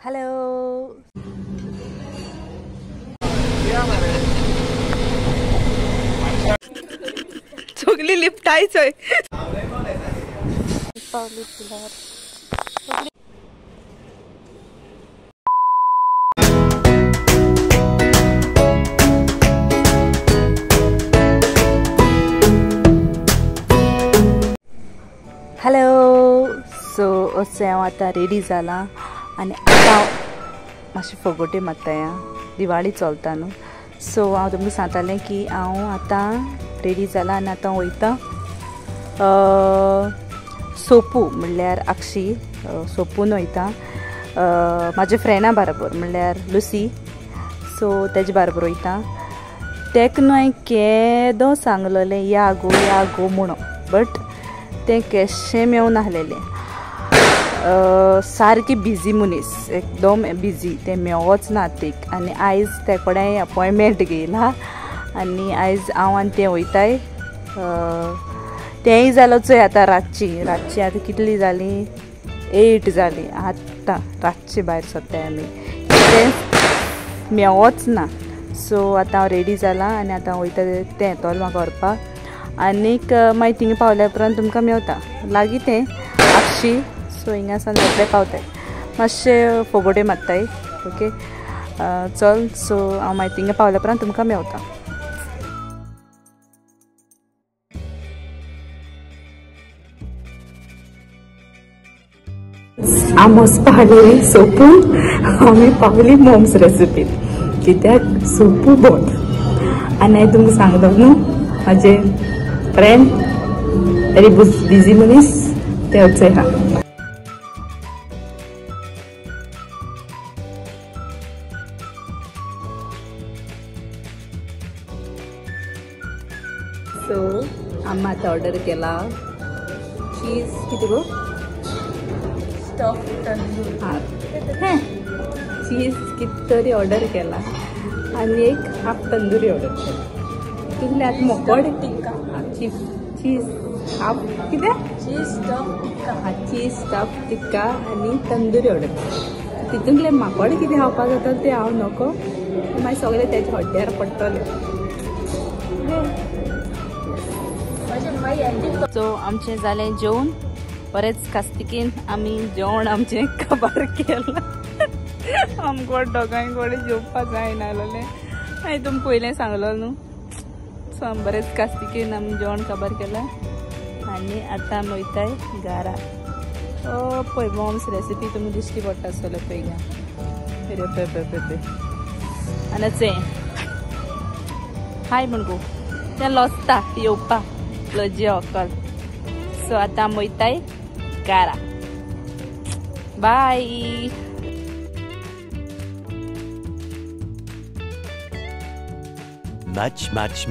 Hello. Chogli lift ai choi. Hello. So असे हांव आतां रेडी जाला आनी आतां मातशें फोगोटी मारतां दिवाळी चलता न्हू सो हांव तुमकां सांगतालें की हांव आतां रेडी जाला आनी आतां वयता सोपू म्हणल्यार आक्षी सोपून वयता म्हाज्या फ्रेंडा बरोबर म्हणल्यार लुसी सो तेजे बरोबर वयता तेका न्हू हांवें केदो सांगलोलें या गो म्हणून बट तें केशें मेळून आसलेलें सारकी बिजी मनीस एकदम बिजी तें मेळोच ना तेक आनी आयज ते कडेन अपॉयंटमेंट घेयला आनी आयज हांव आनी तें वयताय तेंय जालो चोय आतां रातची आतां कितली जाली 8 जाली आतां रातची भायर सरताय आमी तें मेळोच ना सो आतां हांव रेडी जाला आनी आतां वयता तें येतोलें म्हाका व्हरपाक आनीक मागीर थिंगा पावल्या उपरांत तुमकां मेवता लागीं तें आक्षी सो हिंगा सान रोखडें पावताय मातशें फोगोटे मारताय ओके चल सो हांव मागीर थिंगा पावल्या उपरांत तुमकां मेवता आमोस पावली सोपून आमी पावली मॉम्स रेसिपीन कित्याक सोपू बोट आनी हांवें तुमकां सांगलो न्हू म्हाजे फ्रेंड वेरी बिजी मनीस ते वचय हा सो आम्ही आता ऑर्डर केला चीज किती गो स्टफ तंदूर हां चीज किती तरी ऑर्डर केला आणि एक हाफ तंदुरी ऑर्डर केला तुमले आता मोकोड टिक्का चीज हाफ किती चीज स्टफ टिक्का हां चीज स्टफ टिक्का आणि तंदुरी ऑर्डर केला तितूंतले माकोड किती खावपाक जाता ते हांव नको मागीर सगळे त्याच्या हड्ड्यार पडटले सो आमचे जालें जेवण बरेच कास्तिकेन आमी जेवण आमचें काबार केलां आमकां दोगांय कडेन जेवपाक जायना आसलेलें हांवें तुमकां पयलें सांगलो न्हू सो आमी बरेच कास्तिकेन आमी जेवण काबार केलां आनी आतां आमी वयताय घरा पळय मॉम्स रेसिपी तुमकां दिश्टी पडटा आसतलें पळय घ्या पळय आनी चें हाय म्हण गो तें लोचता येवपाक लजी ऑकल सो आतां आमी वयताय घरा bye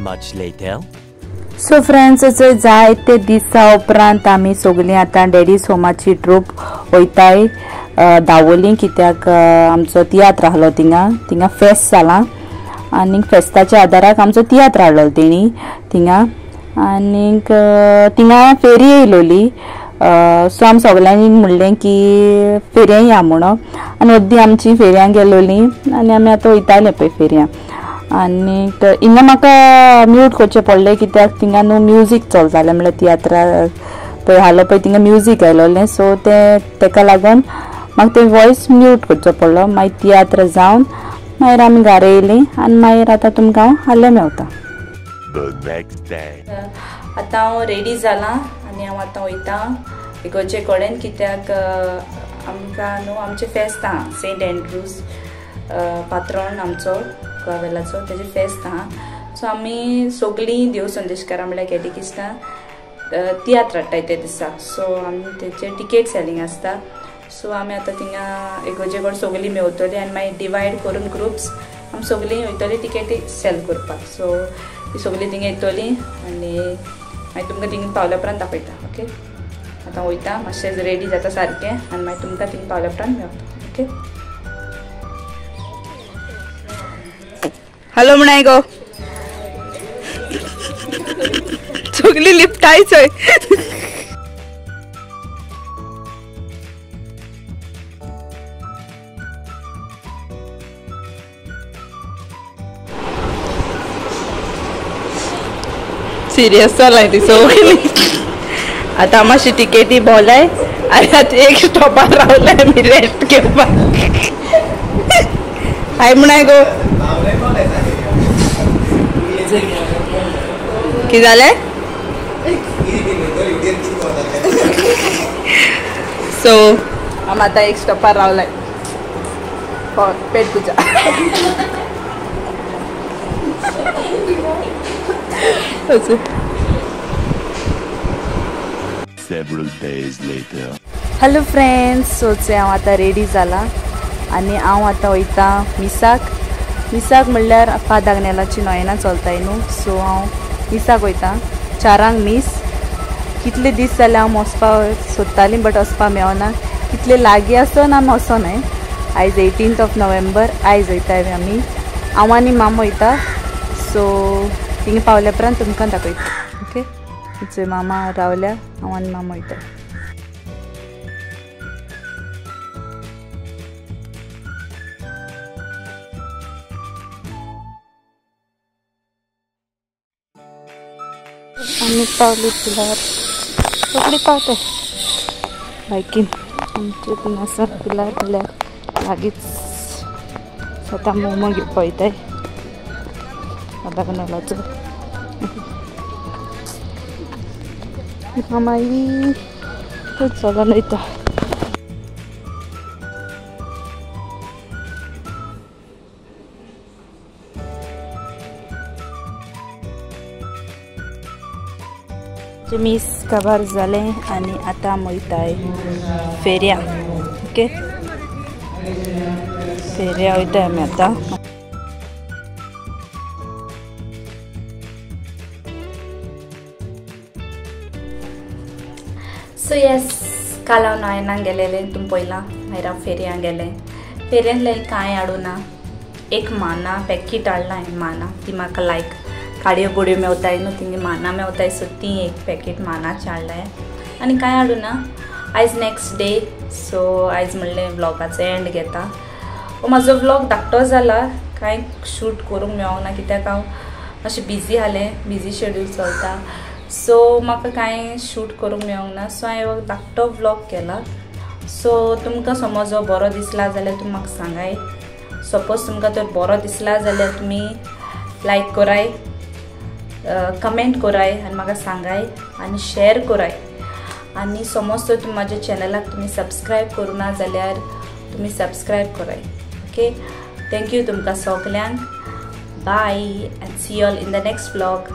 much later so friends अशें जायते दिसा उपरांत आमी सगळीं आतां डॅडीज होमाची ट्रूप वयताय दावोलीं कित्याक आमचो तियात्र आहलो थिंगा फेस्त जालां आनी फेस्ताच्या आदाराक आमचो तियात्र हाडलो तेणी थिंगा आनीक थिंगा फेरी येयलोली सो आमी सगळ्यांनी म्हणलें की फेरयां या म्हणून आनी अद्दी आमची फेरयां गेलोली आनी आमी आतां वयताले पळय फेरयां आनीक हिंगा म्हाका म्यूट करचें पडलें कित्याक थिंगा न्हू म्युजीक चलतालें म्हणल्यार तियात्रा पळय हालो पळय थिंगा म्युजीक आयलोलें सो तेका लागून म्हाका तें वॉयस म्यूट करचो पडलो मागीर तियात्र जावन मागीर आमी घरा येयलीं आनी मागीर आतां तुमकां हांव हाल्लें मेवता आतां हांव रेडी जालां आनी हांव आतां वयतां इगोर्जे कडेन कित्याक आमकां न्हू आमचें फेस्त आहा सेंट एंड्रूज पात्रोन आमचो गोवावेलाचो तेजें फेस्त आहा सो आमी सगळीं देव संदेशकारां म्हणल्यार कॅटेकिस्टां तियात्र हाडटाय ते दिसा सो आमी तेचे टिकेट सेलींग आसता सो आमी आतां थिंगा इगोर्जे कडेन सगळीं मेवतलीं आनी मागीर डिवायड करून ग्रुप्स आमी सगळीं वयतलीं टिकेटी सेल करपाक सो ती सगळीं थिंगा येतलीं आनी मागीर तुमकां थिंगा पावल्या उपरांत दाखयता ओके आतां वयता मातशें रेडी जाता सारकें आनी मागीर तुमकां थिंगा पावल्या उपरांत मेवता ओके हॅलो म्हणाय गो सगळीं लिफ्ट आय चोय सिरियस जालाय ती सगळी आता मातशी टिकेटी भोवलाय आनी आतां एक स्टॉपार रावलाय आमी रेस्ट घेवपाक हाय म्हणाय गो कितें जालें सो आमी आतां एक स्टॉपार रावलाय पेट पुजा Several days later. Hello friends सोचे हांव आतां रेडी जाला आनी हांव आतां वयता मिसाक म्हणल्यार पादाक नेलाची नोयना चलताय न्हू सो हांव मिसाक वयता 4 मीस कितले दीस जाले हांव वचपाक सोदतालीं बट वचपाक मेळना कितले लागीं आसन आमी वचोनाय आयज 18 नोव्हेंबर आयज वयताय आमी हांव आनी मामा वयता सो थिंगा पावल्या उपरांत तुमकां दाखयता ओके थंय मामा रावल्या हांव आनी मामा वयता आम्ही पावली पिलार सगळी पावते बायकीन आमचे पण आसा पिलार म्हणल्यार लागींच स्वता मोमो घेवपाक वयताय नालाचो मामाई चलून वयता मीस काबार जाले आनी आतां आमी वयताय फेऱ्या ओके फेऱ्या वयताय आमी आतां सो येस काल हांव नोयनाक गेलेलें तुम पयलां मागीर हांव फेरयांक गेलें फेरयांतले कांय हाडूं ना एक माना पॅकेट हाडला हांवें माना ती म्हाका लायक काडयो बोडयो मेवताय न्हू थिंगा माना मेवताय सो ती एक पॅकेट मानाचें हाडलाय आनी कांय हाडूं ना आयज नेक्स्ट डे सो आयज म्हणलें व्लॉगाचो एंड घेता म्हाजो व्लॉग धाकटो जाला कांय शूट करूंक मेळोंक ना कित्याक हांव मातशें बिजी जालें बिजी शेड्यूल चलता सो म्हाका कांय शूट करूंक मेळोंक ना सो हांवें धाकटो व्लॉग केला सो तुमकां समज हो बरो दिसला जाल्यार तुमी म्हाका सांगाय सपोज तुमकां तो बरो दिसला जाल्यार तुमी लायक कराय कमेंट कराय आनी म्हाका सांगाय आनी शेअर कराय आनी समज तर तुमी म्हाज्या चॅनलाक तुमी सबस्क्रायब करूं ना जाल्यार तुमी सबस्क्रायब कराय ओके थँक्यू तुमकां सगल्यांक bye and see you all in the next vlog